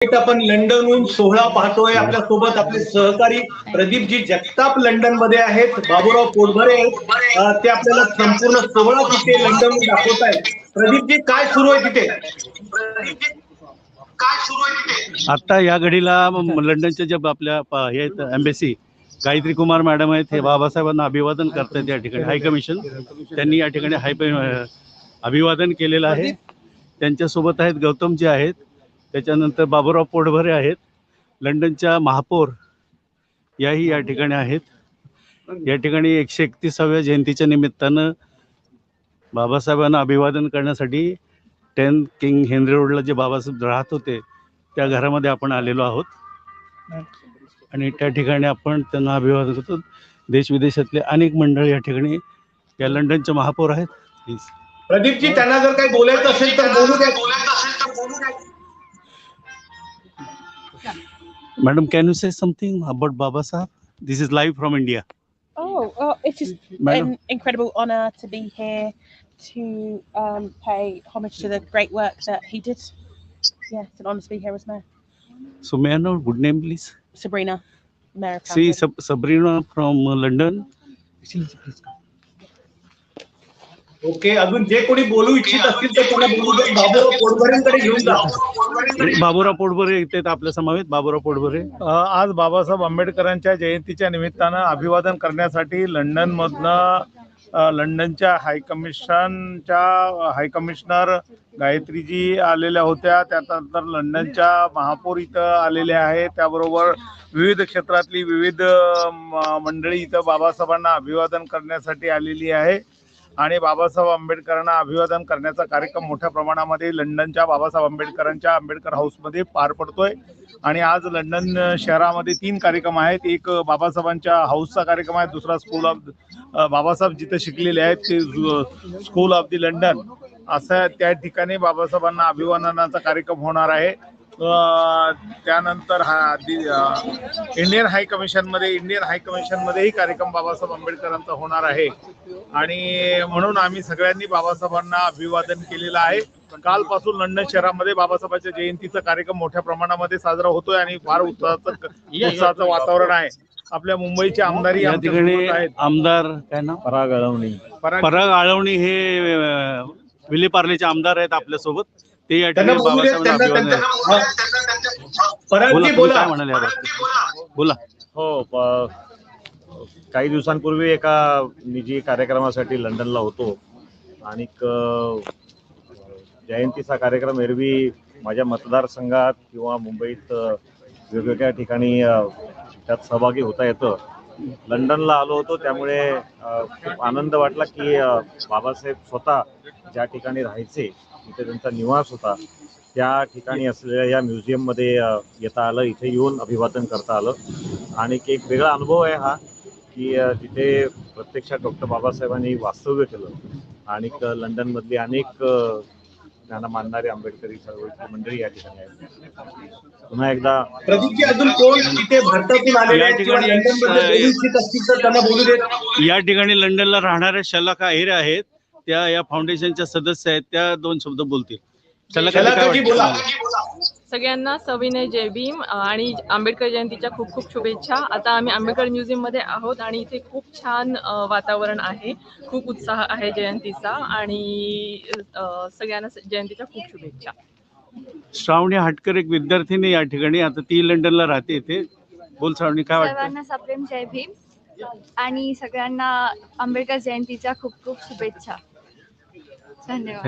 आपण लंडनहून सोहळा पाहतोय. आपल्या सोबत आपले सहकारी प्रदीपजी जगताप लंडन मध्ये आहेत, बाबूराव पोटभरे आहेत. ते आपल्याला संपूर्ण सोहळा तिथे लंडनहून दाखवत आहेत. प्रदीपजी काय सुरू आहे तिथे? आता या घडीला लंडनच्या जे आपल्या हे एम्बेसी गायत्री कुमार मॅडम आहेत, हे बाबासाहेबांना अभिवादन करतात. या ठिकाणी हाय कमिशन त्यांनी या ठिकाणी अभिवादन केलेलं आहे. त्यांच्यासोबत आहेत गौतमजी आहेत, त्याच्यानंतर बाबूराव पोटभरे आहेत, लंडनच्या महापौर याही या ठिकाणी आहेत. या ठिकाणी 131व्या जयंतीच्या निमित्तानं बाबासाहेबांना अभिवादन करण्यासाठी 10 किंग हेनरी रोडला जे बाबासाहेब राहत होते त्या घरामध्ये आपण आलेलो आहोत आणि त्या ठिकाणी आपण त्यांना अभिवादन करतो. देश विदेशातले अनेक मंडळ या ठिकाणी या लंडनचे महापौर आहेत. प्रदीपजी त्यांना जर काही बोलायचं असेल तर बोलू द्या. Madam, can you say something about Baba Sahib? This is live from India. It is an incredible honor to be here to pay homage to the great work that he did. Yeah, it's an honor to be here as mayor. So may I know good name, please? Sabrina, Mayor of See, Camden. Sabrina from London. Okay, अजून जे कोणी बोलू इच्छित असतील तर त्यांना बोलू द्या. बाबूराव पोटभरेंकडे घेऊन जा. बाबूराव पोटभरे इथे आपल्या समवेत. बाबूराव पोटभरे आज बाबासाहेब आंबेडकरांच्या जयंतीच्या निमित्तानं अभिवादन करण्यासाठी लंडनच्या हायकमिशनर गायत्रीजी आलेल्या होत्या. त्यानंतर लंडनच्या महापौर इथं आलेले आहेत. त्याबरोबर विविध क्षेत्रातली विविध मंडळी इथं बाबासाहेबांना अभिवादन करण्यासाठी आलेली आहे आणि बाबासाहेब आंबेडकरांना अभिवादन करण्याचा कार्यक्रम मोठ्या प्रमाणामध्ये लंडनच्या बाबासाहेब आंबेडकरांच्या आंबेडकर हाऊसमध्ये पार पडतोय. आणि आज लंडन शहरामध्ये 3 कार्यक्रम आहेत. एक बाबासाहेबांच्या हाऊसचा कार्यक्रम आहे, दुसरा स्कूल ऑफ बाबासाहेब जिथे शिकलेले आहेत ते स्कूल ऑफ दी लंडन असा त्या ठिकाणी बाबासाहेबांना अभिवादनाचा कार्यक्रम होणार आहे. त्यानंतर इंडियन हाय कमिशनमध्येही कार्यक्रम बाबासाहेब आंबेडकरांचा होणार आहे आणि म्हणून आम्ही सगळ्यांनी बाबासाहेबांना अभिवादन केलेलं आहे. कालपासून लंडन शहरामध्ये बाबासाहेबांच्या जयंतीचा कार्यक्रम मोठ्या प्रमाणामध्ये साजरा होतोय आणि फार उत्साहाचं वातावरण आहे. आपल्या मुंबईचे आमदारही या ठिकाणी आमदार काय ना पराग आळवणी हे विलेपार्लेचे आमदार आहेत आपल्यासोबत. ते या ठिकाणी बाबासाहेबांना काय म्हणाले बोला. हो, काही दिवसांपूर्वी एका निजी कार्यक्रमासाठी लंडनला होतो आणि जयंतीचा कार्यक्रम एरवी माझ्या मतदारसंघात किंवा मुंबईत वेगवेगळ्या ठिकाणी त्यात सहभागी होता येतं. लंडनला आलो होतो त्यामुळे खूप आनंद वाटला की बाबासाहेब स्वतः ज्या ठिकाणी राहायचे, इथे त्यांचा निवास होता, त्या ठिकाणी असलेल्या या म्युझियममध्ये येता आलं, इथे येऊन अभिवादन करता आलं. आणि एक वेगळा अनुभव आहे हा की तिथे प्रत्यक्षात डॉक्टर बाबासाहेबांनी वास्तव्य केलं आणि लंडनमधली अनेक त्यांना मानणारे आंबेडकरी चळवळीची मंडळी या ठिकाणी आहेत. पुन्हा एकदा या ठिकाणी लंडनला राहणाऱ्या शलाका अहिरे आहेत, त्या या फाउंडेशनच्या सदस्य आहेत, त्या 2 शब्द बोलतील. सगळ्यांना सविनय जय भीम आणि आंबेडकर जयंतीच्या खूप खूप शुभेच्छा. आता आम्ही आंबेडकर म्युझियम मध्ये आहोत आणि इथे खूप छान वातावरण आहे, खूप उत्साह आहे जयंतीचा आणि सगळ्यांना जयंतीच्या खूप शुभेच्छा. श्रावणी हटकर एक विद्यार्थिनी या ठिकाणी, आता ती लंडनला राहते. इथे बोल श्रावणी, काय वाटतं? सर्वांना सप्रेम जय भीम आणि सगळ्यांना आंबेडकर जयंतीच्या खूप खूप शुभेच्छा. धन्यवाद.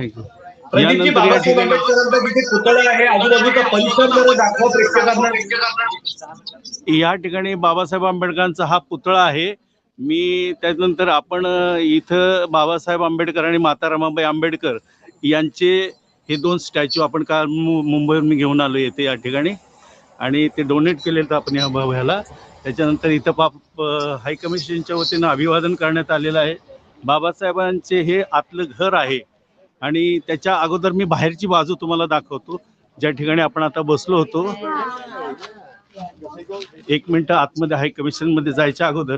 या ठिकाणी बाबासाहेब आंबेडकरांचा हा पुतळा आहे. मी त्यानंतर आपण इथं बाबासाहेब आंबेडकर आणि माता रमाबाई आंबेडकर यांचे हे 2 स्टॅच्यू आपण काल मुंबईवरून घेऊन आलो येते या ठिकाणी आणि ते डोनेट केले तर आपण ह्याला. त्याच्यानंतर इथं हाय कमिशनच्या वतीनं अभिवादन करण्यात आलेलं आहे. बाबासाहेबांचे हे आतलं घर आहे आणि त्याच्या अगोदर मी बाहेरची बाजू तुम्हाला दाखवतो, ज्या ठिकाणी आपण आता बसलो होतो. 1 मिनिट आतमध्ये हाय कमिशन मध्ये जायच्या अगोदर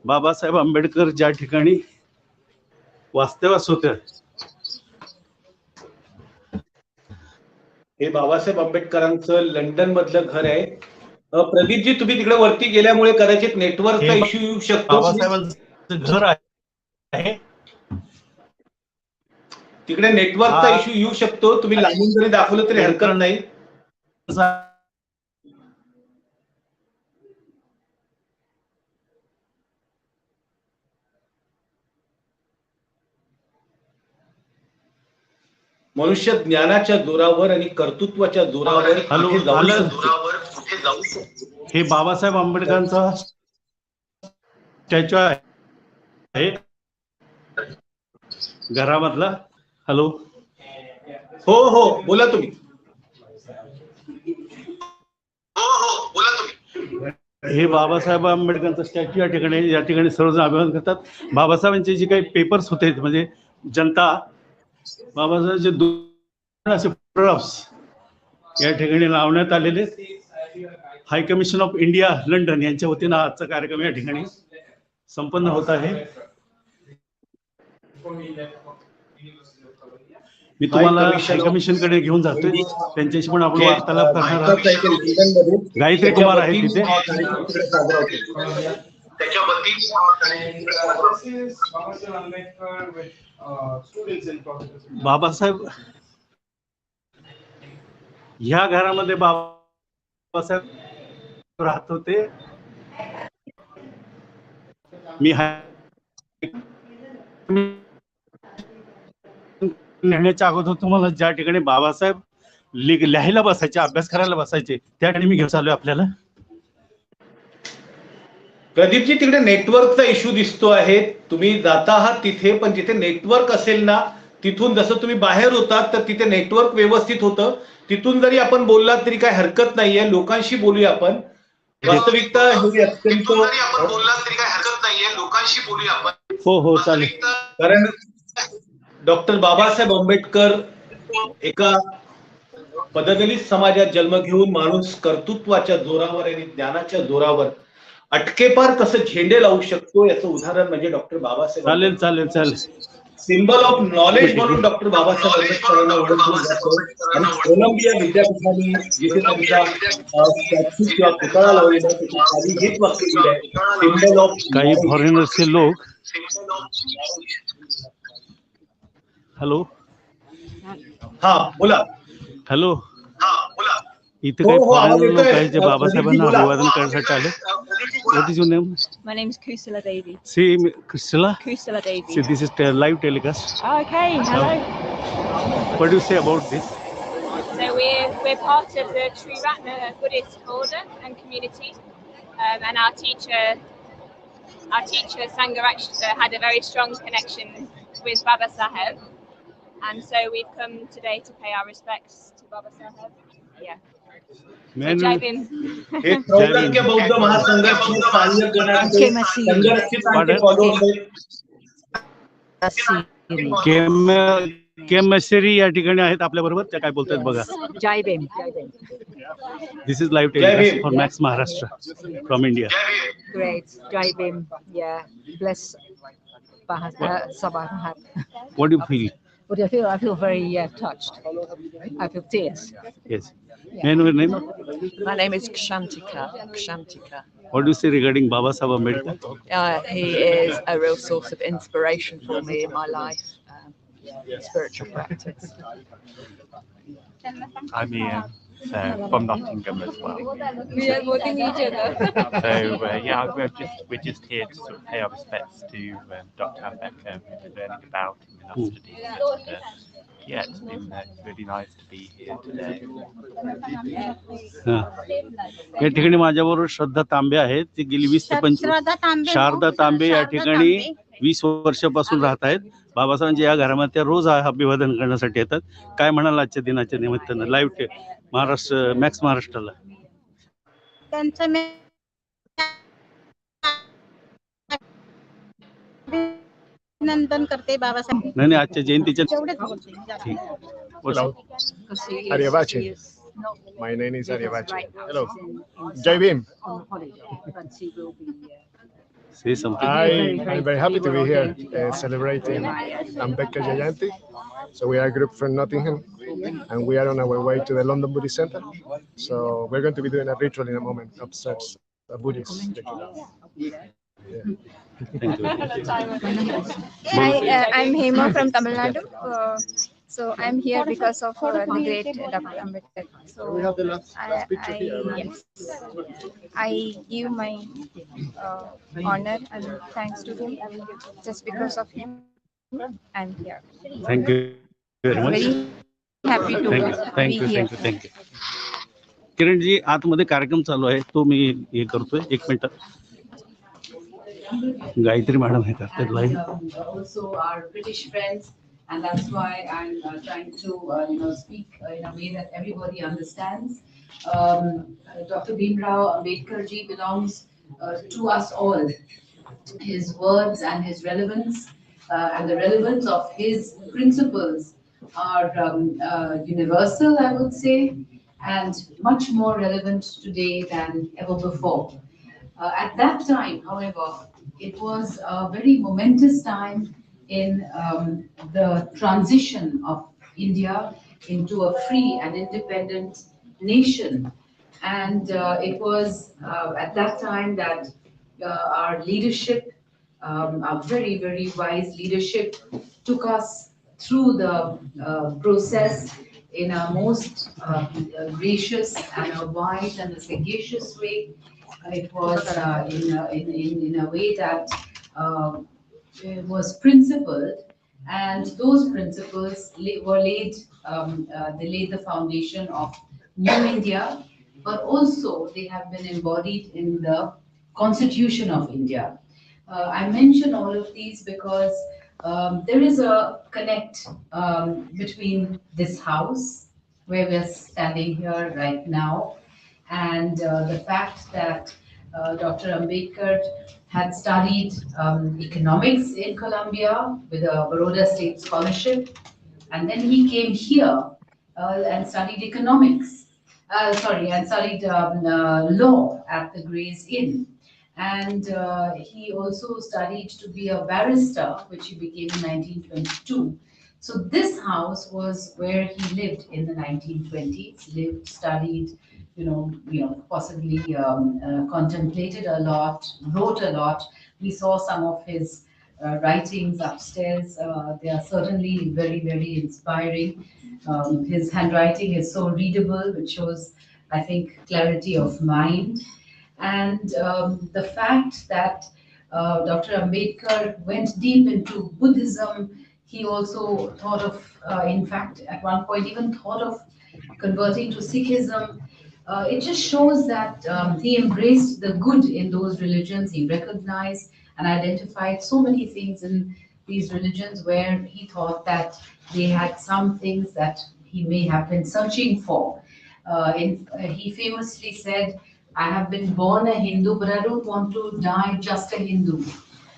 बाबासाहेब आंबेडकर ज्या ठिकाणी वास्तव्यास होते हे बाबासाहेब आंबेडकरांचं लंडन मधलं घर आहे. प्रदीपजी, तुम्ही तिकडे वरती गेल्यामुळे कदाचित नेटवर्कचा इश्यू येऊ शकतो. बाबासाहेबांचं घर आहे, तिकडे नेटवर्कचा इश्यू येऊ शकतो. तुम्ही लांबून जरी दाखवलं तरी हरकत नाही. मनुष्य ज्ञानाच्या जोरावर आणि कर्तृत्वाच्या जोरावर कुठे जाऊ शकतो. हे बाबासाहेब आंबेडकरांचा स्टॅच्यू आहे घरामधला. हॅलो, हो हो, बोला तुम्ही. हे बाबासाहेब आंबेडकरांचा स्टॅच्यू या ठिकाणी सर्वजण अभिवादन करतात. बाबासाहेबांचे जे काही पेपर्स होते, म्हणजे जनता बाबासाहेबांचे दोन असे फोटोग्राफ्स या ठिकाणी लावण्यात आलेले. हाय कमिशन ऑफ इंडिया लंडन यांच्या वतीनं आजचा कार्यक्रम या ठिकाणी संपन्न होत आहे. मी तुम्हाला हाय कमिशन कडे घेऊन जातोय, त्यांच्याशी पण आपण वार्तालाप करणार आहोत. गायत्री कुमार आहे तिथे. बाबासाहेब ह्या घरामध्ये बाबासाहेब राहत होते. मी लिहिण्याच्या अगोदर तुम्हाला ज्या ठिकाणी बाबासाहेब लिहायला बसायचे, अभ्यास करायला बसायचे, त्या ठिकाणी मी घेऊन चाललोय आपल्याला. प्रदीपजी, तिकडे नेटवर्कचा इश्यू दिसतो आहे. तुम्ही जाता आहात तिथे, पण जिथे नेटवर्क असेल ना, तिथून जसं तुम्ही बाहेर होतात तर तिथे नेटवर्क व्यवस्थित होतं. तिथून जरी आपण बोललात तरी काही हरकत नाहीये. लोकांशी बोलूया आपण. वास्तविकता हे अत्यंत लोकांशी बोलूया आपण. हो हो, चालेल. कारण डॉक्टर बाबासाहेब आंबेडकर एका पददलित समाजात जन्म घेऊन माणूस कर्तृत्वाच्या जोरावर आणि ज्ञानाच्या जोरावर अटकेपार कसं झेंडे लावू शकतो याचं उदाहरण म्हणजे डॉक्टर बाबासाहेब. चालेल चालेल चालेल. सिम्बल ऑफ नॉलेज म्हणून डॉक्टर बाबासाहेब आंबेडकरांना ओळखलं जातं. आणि कोलंबिया विद्यापीठाने जिथे त्यांचा स्टॅच्यू किंवा पुतळा लावलेला आहे, त्याच्या खाली हेच वाक्य लिहिलं आहे, सिम्बल ऑफ. काही फॉरेनर्सचे लोक. हॅलो, हा बोला. हॅलो, इथे काही फॉरेनर लोक आहेत जे बाबासाहेबांना अभिवादन करण्यासाठी आले. What is your name? My name is Kusala Devi. See, Kusala? Kusala Devi. See, this is live telecast. Oh, okay, hello. What do you say about this? So we're part of the Sri Ratna Buddhist order and community, and our teacher Sangharakshita had a very strong connection with Baba Saheb, and so we've come today to pay our respects to Baba Saheb. Yeah. Jai Bhim. हे त्रैलोक्य बौद्ध महासंघाचे सहाय्यक गणाचे संघर्षित आणि followers केमसरी या ठिकाणी आहेत आपल्या बरोबर. त्या काय बोलतात बघा. Jai Bhim. This is live telecast for Max Maharashtra from India. Great. Jai Bhim. Yeah. Bless Sabha Mahab. What do you feel? What do I feel? I feel very touched. I feel tears. Yes. May I know your name? My name is Kshantika. What do you say regarding Baba Saheb Ambedkar? He is a real source of inspiration for me in my life, spiritual practice. I'm Ian, from Nottingham as well. We are voting each other. So yeah, we're just here to sort of pay our respects to Dr. Ambedkar, learning about him in our studies. And, yeah, it's been really nice to be here today. या ठिकाणी माझ्याबरोबर श्रद्धा तांबे आहेत. ती गेली 20 ते 25 शारदा तांबे या ठिकाणी 20 वर्षापासून राहत आहेत. बाबासाहेबांच्या या घरामध्ये त्या रोज अभिवादन करण्यासाठी येतात. काय म्हणाल आजच्या दिनाच्या निमित्तानं लाईव्ह महाराष्ट्र मॅक्स महाराष्ट्राला? त्यांचं अभिनंदन करते बाबासाहेब. नाही, आजच्या जयंतीच्या Aryabache. My name is Aryabache. Hello. Jai Bhim. Say something. I'm very happy to be here celebrating Ambedkar Jayanti. So we are a group from Nottingham, and we are on our way to the London Buddhist Center. So we're going to be doing a ritual in a moment, upstairs, a Buddhist ritual. Thank you. Hi, I'm Hema from Tamil Nadu. So I'm here because of the great Dr. Ambedkar. So yes, I give my honor and thanks to him. Just because of him, I'm here. Thank you very much. Very happy to thank you be here. Thank you किरणजी आतमध्ये कार्यक्रम चालू आहे तो मी हे करतोय 1 minute Gayatri madam हे करतात live Also our British friends, and that's why I'm trying to speak in a way that everybody understands. Dr. Bhimrao Ambedkar ji belongs to us all. His words and his relevance and the relevance of his principles are universal, I would say, and much more relevant today than ever before. At that time, however, it was a very momentous time in the transition of India into a free and independent nation. And it was at that time that our leadership, our very, very wise leadership, took us through the process in a most gracious and a wise and a sagacious way. It was in a way that it was principled, and those principles were laid. They laid the foundation of New India, but also they have been embodied in the Constitution of India. I mention all of these because there is a connect between this house, where we're standing here right now, and the fact that Dr. Ambedkar had studied economics in Columbia with a Baroda State Scholarship, and then he came here and studied economics. And studied law at the Gray's Inn. And he also studied to be a barrister, which he became in 1922. So this house was where he lived in the 1920s, lived, studied, possibly contemplated a lot, wrote a lot. We saw some of his writings upstairs. They are certainly very, very inspiring. His handwriting is so readable, which shows, I think, clarity of mind. And the fact that Dr. Ambedkar went deep into Buddhism, he also thought of, in fact, at one point even thought of converting to Sikhism. It just shows that he embraced the good in those religions. He recognized and identified so many things in these religions where he thought that they had some things that he may have been searching for. He famously said, "I have been born a Hindu, but I don't want to die just a Hindu."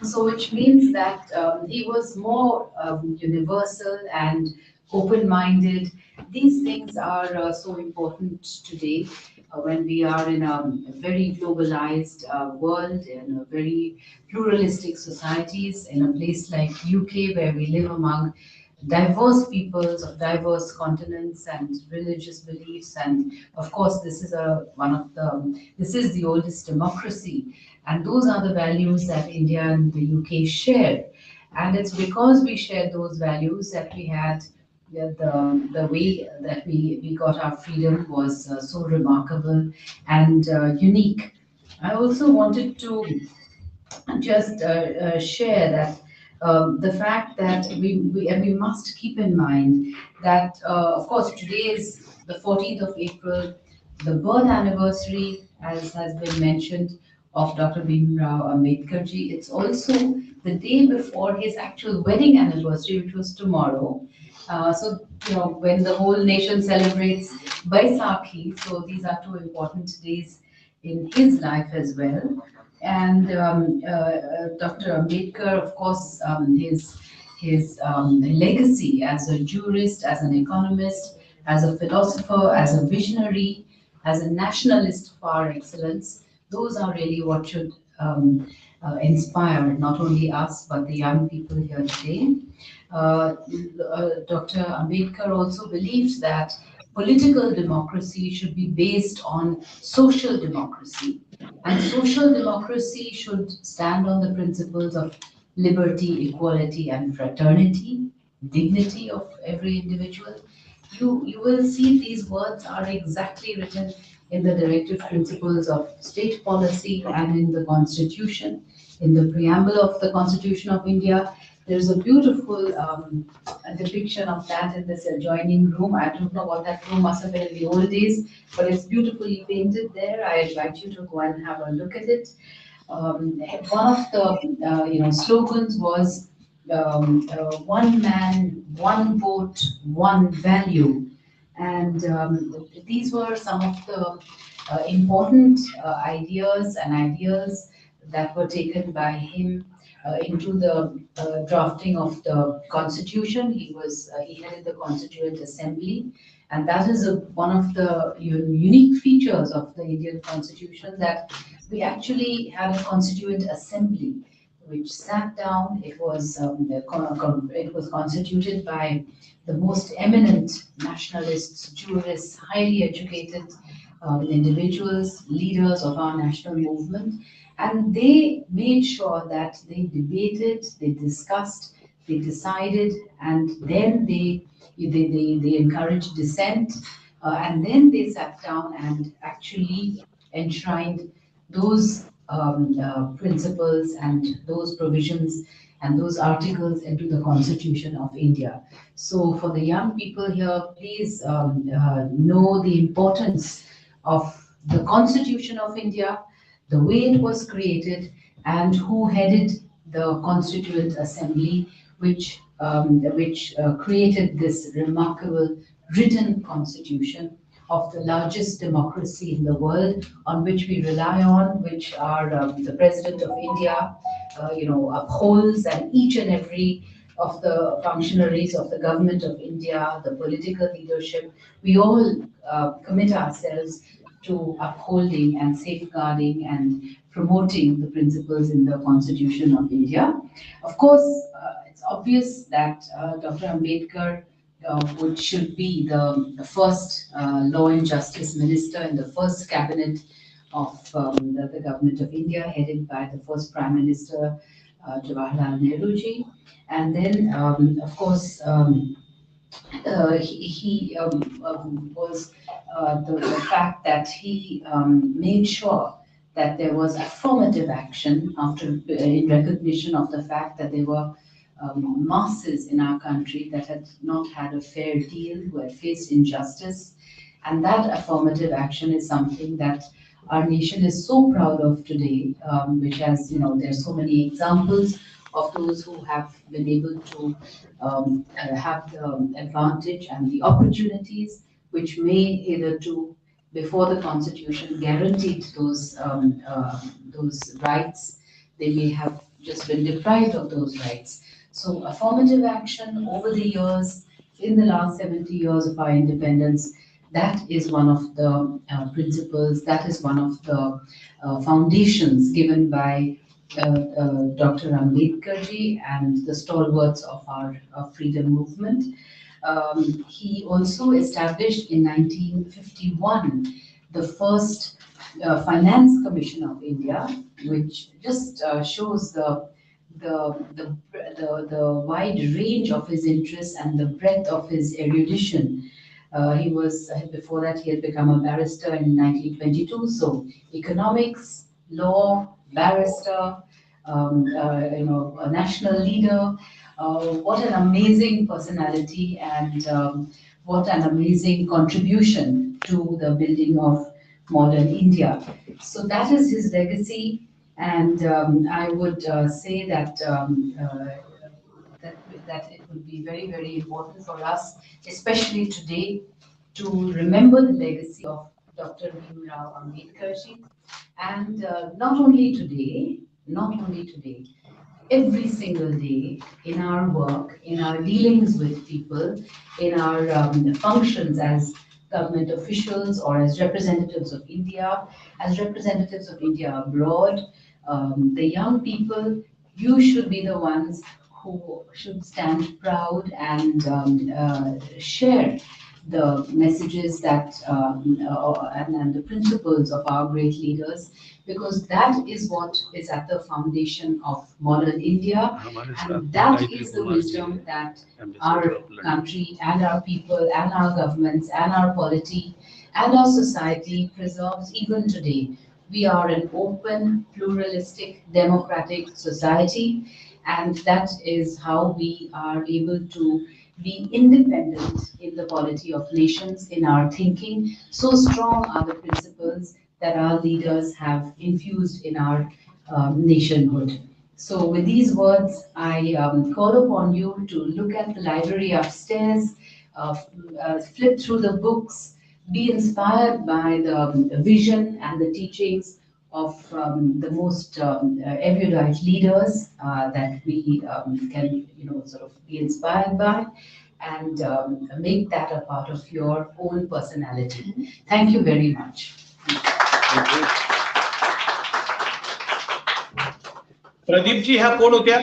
So, which means that he was more universal and open-minded. These things are so important today when we are in a very globalized world, in a very pluralistic societies, in a place like UK where we live among diverse peoples of diverse continents and religious beliefs. And of course, this is this is the oldest democracy, and those are the values that India and the UK share. And it's because we share those values that we had the way that we got our freedom was so remarkable and unique. I also wanted to just share that the fact that we must keep in mind that of course today is the 14th of April, the birth anniversary, as has been mentioned, of Dr. Bhimrao Ambedkar ji. It's also the day before his actual wedding anniversary, which was tomorrow. So, when the whole nation celebrates Baisakhi, so these are two important days in his life as well. And Dr. Ambedkar, of course, his legacy as a jurist, as an economist, as a philosopher, as a visionary, as a nationalist par excellence, those are really what should inspire not only us but the young people here today. Dr. Ambedkar also believed that political democracy should be based on social democracy. And social democracy should stand on the principles of liberty, equality, and fraternity, dignity of every individual. You will see these words are exactly written in the directive principles of state policy and in the Constitution. In the preamble of the Constitution of India, there's a beautiful depiction of that in this adjoining room. I don't know what that room must have been in the old days, but it's beautifully painted there. I invite you to go and have a look at it. One of the slogans was one man, one vote, one value. And these were some of the important ideas and ideals that were taken by him into the drafting of the constitution. He headed the Constituent Assembly, and that is one of the unique features of the Indian Constitution, that we actually had a Constituent Assembly which sat down. It was constituted by the most eminent nationalists, jurists, highly educated individuals, leaders of our national movement, and they made sure that they debated, they discussed, they decided, and then they encouraged dissent, and then they sat down and actually enshrined those principles and those provisions and those articles into the Constitution of India. So for the young people here, please know the importance of the Constitution of India, the way it was created, and who headed the Constituent Assembly, which created this remarkable written constitution of the largest democracy in the world, on which we rely on, which are the President of India, upholds, and each and every of the functionaries of the government of India, the political leadership, we all commit ourselves to upholding and safeguarding and promoting the principles in the Constitution of India. Of course, it's obvious that Dr. Ambedkar should be the first law and justice minister in the first cabinet of the government of India, headed by the first Prime Minister, Jawaharlal Nehru ji. And then, of course, he was the fact that he made sure that there was affirmative action in recognition of the fact that there were masses in our country that had not had a fair deal, who had faced injustice. And that affirmative action is something that our nation is so proud of today, which has, there's so many examples of those who have been able to have the advantage and the opportunities which may hitherto, before the Constitution guaranteed those rights, they may have just been deprived of those rights. So affirmative action over the years, in the last 70 years of our independence, that is one of the principles, that is one of the foundations given by Dr. Ambedkar ji and the stalwarts of our freedom movement. He also established in 1951 the first Finance Commission of India, which just shows the wide range of his interests and the breadth of his erudition. Before that, he had become a barrister in 1922. So economics, law, barrister, a national leader. What an amazing personality, and what an amazing contribution to the building of modern India. So that is his legacy, and I would say that that it would be very, very important for us, especially today, to remember the legacy of Dr. Bhimrao Ambedkar ji. And not only today, every single day in our work, in our dealings with people, in our functions as government officials or as representatives of India abroad, the young people, you should be the ones who should stand proud and share the messages that and the principles of our great leaders, because that is what is at the foundation of modern India, and that is the wisdom that our country and our people and our governments and our polity and our society preserves even today. We are an open, pluralistic, democratic society, and that is how we are able to be independent in the polity of nations, in our thinking. So strong are the principles that our leaders have infused in our nationhood. So with these words, I call upon you to look at the library upstairs, flip through the books, be inspired by the vision and the teachings of the most erudite leaders that we can, sort of be inspired by, and make that a part of your own personality. Thank you very much. Pradeep ji ह्या कोण होत्या?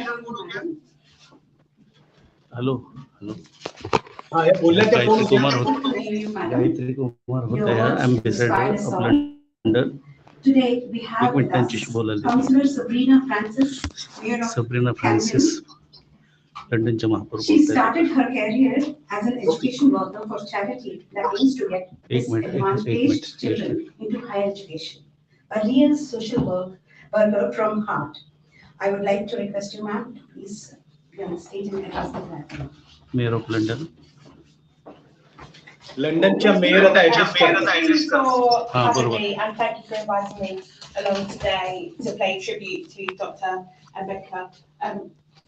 Hello hello हा, या बोलल्या त्या कोण गायत्री होत्या? कुमार होत्या. गायत्री कुमार होत्या ह्या ambassador of London. Today we एक have मिनिट with त्यांच्याशी us बोलायला. Councillor Sabrina Francis, Mayor of Sabrina Francis, लंडनच्या महापौर She बोलतायत. started her career as an education worker for charity that aims to get एक minute disadvantaged children into higher education. A real social worker from heart. I would like to request you, ma'am, to please be on the stage and address the platform. Mayor of London. लंडनच्या mayor आता address करतात. Thank you for Ah, having borobar. me, and thank you for inviting me along today to pay tribute to Dr. Ambedkar.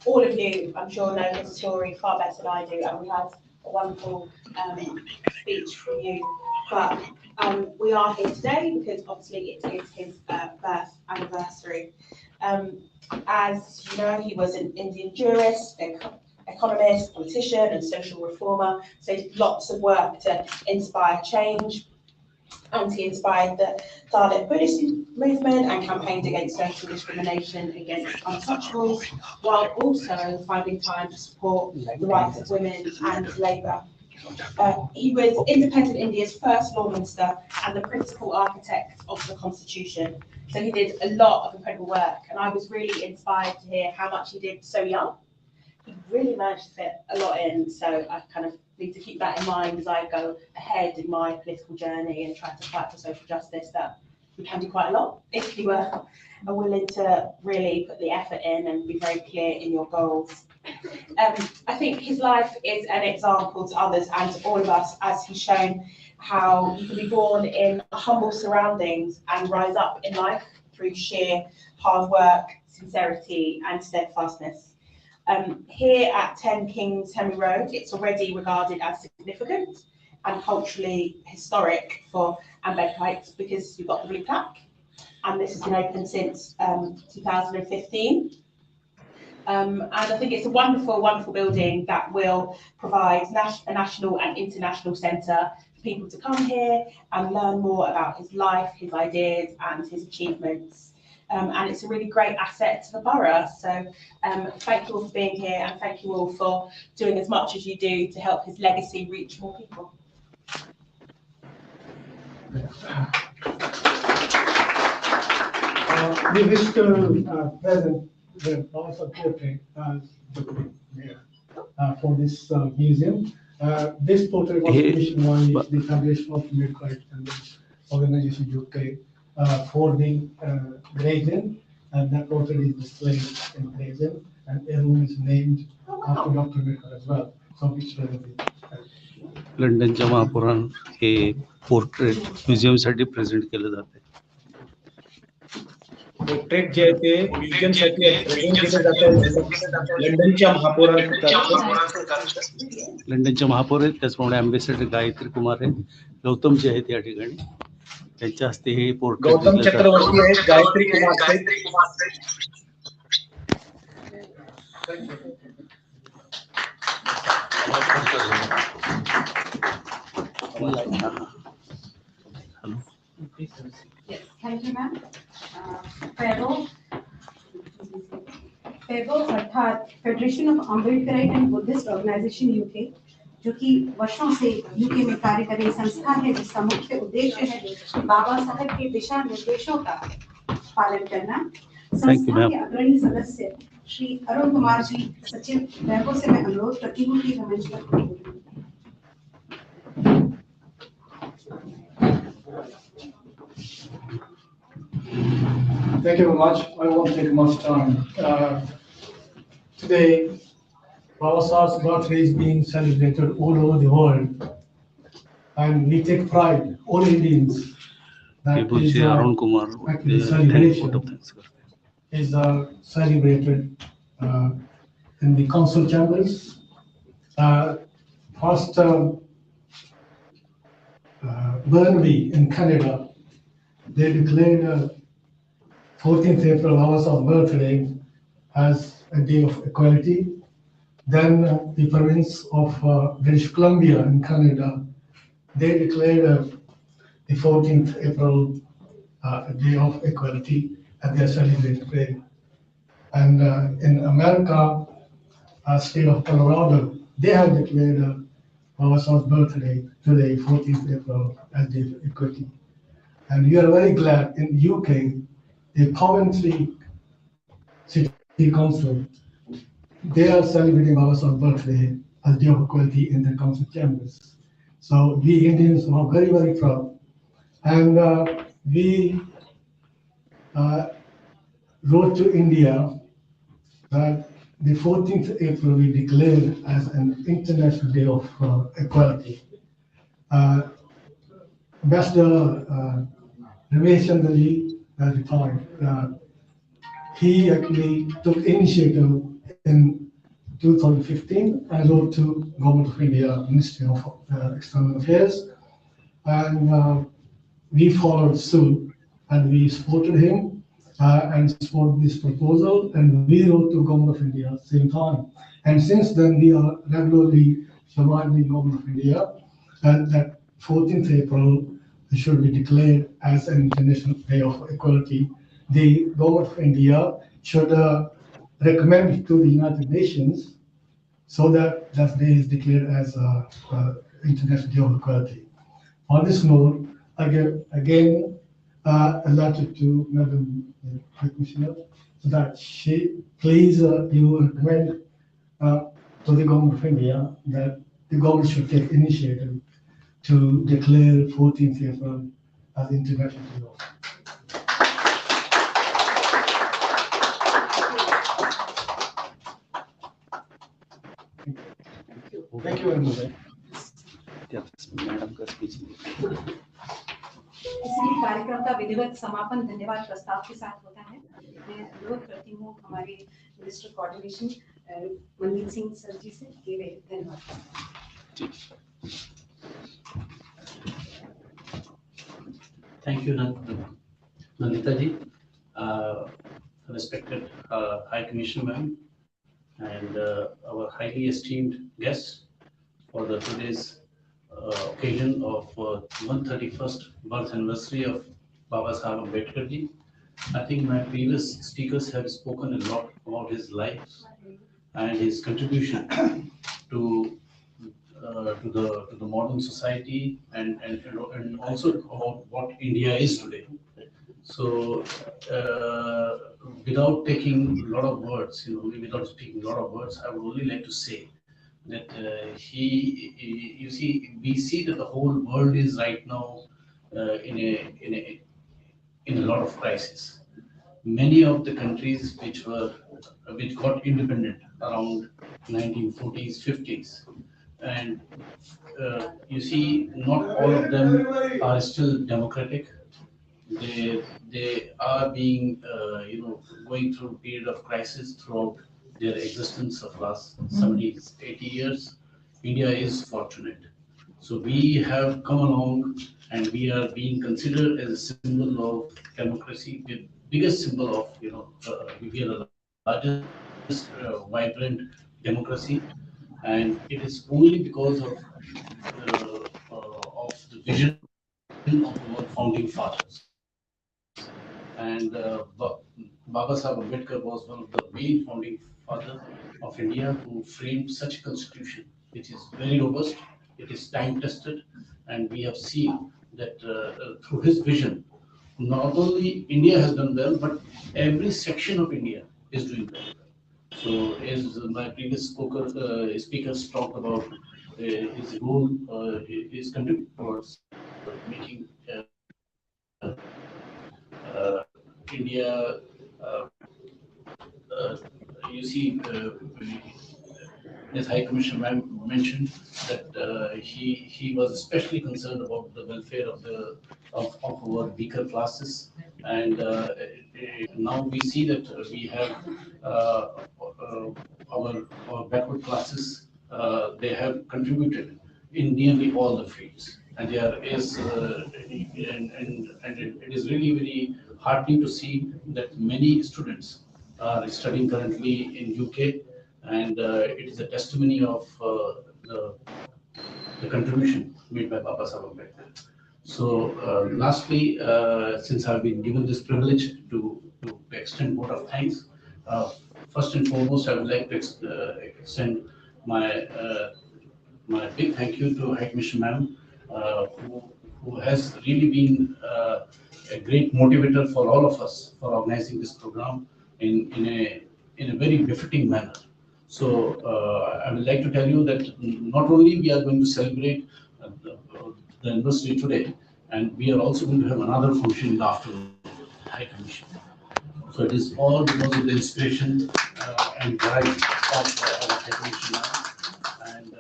All of you, I'm sure, know his story far better than I do, and we had a wonderful speech from you. But we are here today because obviously it is his birth anniversary. As you know, he was an Indian jurist, economist, politician, and social reformer. So he did lots of work to inspire change. And he inspired the Dalit Buddhist movement and campaigned against social discrimination against untouchables, while also finding time to support the rights of women and labour. He was independent India's first law minister and the principal architect of the constitution. So he did a lot of incredible work, and I was really inspired to hear how much he did so young. He really managed to fit a lot in, so I kind of need to keep that in mind as I go ahead in my political journey and try to fight for social justice, that you can do quite a lot if you are willing to really put the effort in and be very clear in your goals. I think his life is an example to others and to all of us, as he's shown how you can be born in humble surroundings and rise up in life through sheer hard work, sincerity and steadfastness. Here at 10 Kings Henry Road, it's already regarded as significant and culturally historic for Ambedkarites because you've got the blue plaque, and this has been open since 2015. And I think it's a wonderful, wonderful building that will provide a national and international centre for people to come here and learn more about his life, his ideas and his achievements. And it's a really great asset to the borough. So thank you all for being here, and thank you all for doing as much as you do to help his legacy reach more people. We wish to present the also portrait for this museum. This portrait was commissioned by the Foundation of Midwife and the organization UK for the Gravesend, and that portrait is displayed in Gravesend, and a room is named after Dr. Midwife as well. So which लंडनच्या महापौरान हे portrait museum साठी present केलं जाते. Portrait जे आहे ते museum साठी present केलं जातं लंडनच्या महापौरांचं. लंडनच्या महापौर आहेत, त्याचप्रमाणे अँबॅसेडर गायत्री कुमार आहेत, गौतम जे आहेत या ठिकाणी, त्यांच्या हस्ते हे पोर्ट्रेट गौतम चक्रवर्ती आहेत, गायत्री कुमार आहेत. Yes, thank you, ma'am. Pharaoh, फेबो अर्थात federation of Ambedkarite and Buddhist organisation UK, जो कि वर्षों से यूके में कार्य कर रही संस्था है, जिसका मुख्य उद्देश्य है बाबा साहब के दिशा निर्देशों का पालन करना। संस्था के अग्रणी सदस्य श्री अरुण कुमार जी सचिव वैभव से मैं अनुरोध करती हूँ कि मंच पर बोलें। Thank you very much. I won't take much time. Today, Baba Saheb's birthday is being celebrated all over the world, and we take pride, all Indians, that is actually celebration is celebrated in the council chambers. First, Burnley in Canada, they declared 14th April, Baba Saheb's birthday, as a day of equality. Then the province of British Columbia in Canada, they declared the 14th April a day of equality, and they celebrate today. And in America, state of Colorado, they have declared Baba Saheb's birthday today, 14th April, as day of equality. And we are very glad in UK, the Coventry City Council, they are celebrating Baba Saheb's birthday as day of equality in their council chambers. So we Indians are very, very proud. And we wrote to India that the 14th April we declared as an International Day of Equality. Ambassador Ramesh Chandraji at the time, he actually took initiative in 2015 and wrote to Government of India, Ministry of External Affairs, and we followed suit and we supported him and supported this proposal, and we wrote to Government of India at the same time. And since then we are regularly reminding Government of India that 14th April should be declared as an International Day of Equality. The Government of India should recommend it to the United Nations so that that day is declared as International Day of Equality. On this note, again a letter to Madam High Commissioner so that she please you recommend to the Government of India that the government should take initiative to declare 14th April as International Day of. Thank you very much. Madam का speech इसलिए कार्यक्रम का विधिवत समापन धन्यवाद प्रस्ताव के साथ होता है। मैं अनुरोध करती हूँ हमारे minister coordination Mandeep Singh sir ji से कि वे धन्यवाद। Thank you, Nandita ji, respected High Commissioner ma'am, and our highly esteemed guests for today's occasion of 131st birth anniversary of Baba Saheb Ambedkar ji. I think my previous speakers have spoken a lot about his life and his contribution to the modern society and also about what India is today. So without taking a lot of words, without speaking a lot of words, I would only like to say that you see, we see that the whole world is right now in a lot of crisis. Many of the countries which got independent around 1940s, 50s, and you see, not all of them are still democratic. They are being going through a period of crisis throughout their existence of last 70, 80 years. India is fortunate. So we have come along and we are being considered as a symbol of democracy, the biggest symbol of, we are the largest vibrant democracy. And it is only because of the vision of our founding fathers. And and Baba Sahib Ambedkar was one of the main founding fathers of India who framed such a constitution, which is very robust, it is time tested, and we have seen that through his vision, not only India has done well, but every section of India is doing very well. So, as my previous speakers talked about his role, his contribution towards making India, you see, as High Commissioner mentioned, that he was especially concerned about the welfare of our weaker classes, and now we see that we have our backward classes. They have contributed in nearly all the fields, and there is and it is really very heartening to see that many students are studying currently in UK, and it is a testimony of the contribution made by Baba Sahib Ambedkar. So, lastly, since I've been given this privilege to extend vote of thanks, first and foremost, I would like to extend my my big thank you to High Commissioner Ma'am, who has really been a great motivator for all of us for organizing this program in a very befitting manner. So I would like to tell you that not only we are going to celebrate the anniversary today, and we are also going to have another function in the afternoon, High Commission. So it is all because of the inspiration and drive of our High Commission. And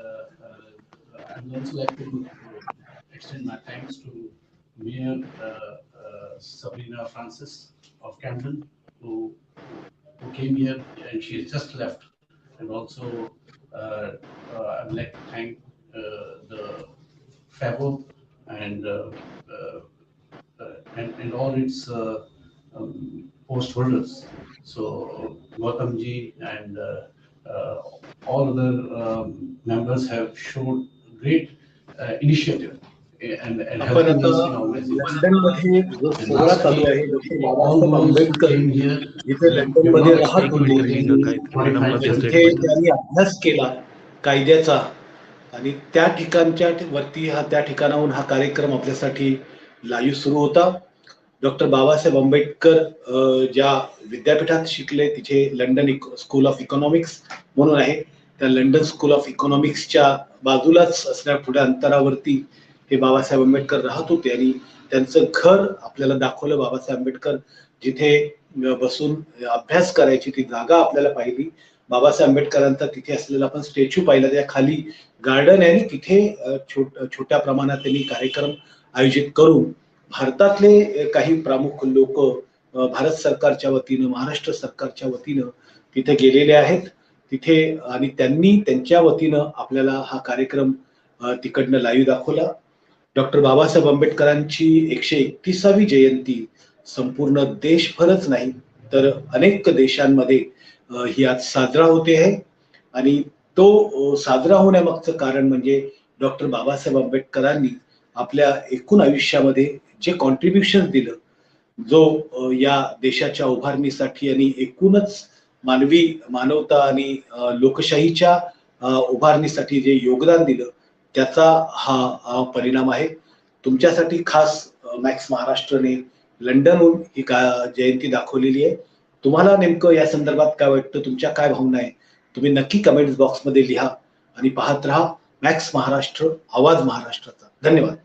I would also like to extend my thanks to Mayor Sabrina Francis of Camden, who came here, and she has just left. And also, I would like to thank the FABO and all its post holders. So Gautamji and all other members have showed great initiative and helping us in organizing. लंडनमध्ये जो सोहळा चालू आहे doctor Babasaheb Ambedkar जिथे लंडनमध्ये राहत होते तिथे त्यांनी अभ्यास केला कायद्याचा, आणि त्या ठिकाणच्या वरती त्या ठिकाणाहून हा कार्यक्रम आपल्यासाठी लाईव्ह सुरू होता. डॉक्टर बाबासाहेब आंबेडकर ज्या विद्यापीठात शिकले तिथे लंडन स्कूल ऑफ इकॉनॉमिक्स म्हणून आहे, त्या लंडन स्कूल ऑफ इकॉनॉमिक्सच्या बाजूलाच असण्या पुढे अंतरावरती हे बाबासाहेब आंबेडकर राहत होते, आणि त्यांचं घर आपल्याला दाखवलं. बाबासाहेब आंबेडकर जिथे बसून अभ्यास करायची ती जागा आपल्याला पाहिली. बाबासाहेब आंबेडकरांचा तिथे असलेला आपण स्टॅच्यू पाहिला, त्या खाली गार्डन आहे, आणि तिथे छोट्या प्रमाणात त्यांनी कार्यक्रम आयोजित करून भारतातले काही प्रमुख लोक भारत सरकारच्या वतीनं, महाराष्ट्र सरकारच्या वतीनं तिथे गेलेले आहेत तिथे, आणि त्यांनी त्यांच्या वतीनं आपल्याला हा कार्यक्रम तिकडनं लाईव्ह दाखवला. डॉक्टर बाबासाहेब आंबेडकरांची 131वी जयंती संपूर्ण देशभरच नाही तर अनेक देशांमध्ये ही आज साजरा होते आहे, आणि तो साजरा होण्यामागचं कारण म्हणजे डॉक्टर बाबासाहेब आंबेडकरांनी आपल्या एकूण आयुष्यामध्ये जे कॉन्ट्रीब्युशन दिलं, जो या देशाच्या उभारणीसाठी आणि एकूणच मानवता आणि लोकशाहीच्या उभारणीसाठी जे योगदान दिलं त्याचा हा परिणाम आहे. तुमच्यासाठी खास मॅक्स महाराष्ट्रने लंडनहून ही जयंती दाखवलेली आहे. तुम्हाला नेमकं या संदर्भात काय वाटतं, तुमच्या काय भावना आहे, तुम्ही नक्की कमेंट्स बॉक्समध्ये लिहा आणि पाहत राहा मॅक्स महाराष्ट्र, आवाज महाराष्ट्राचा. धन्यवाद.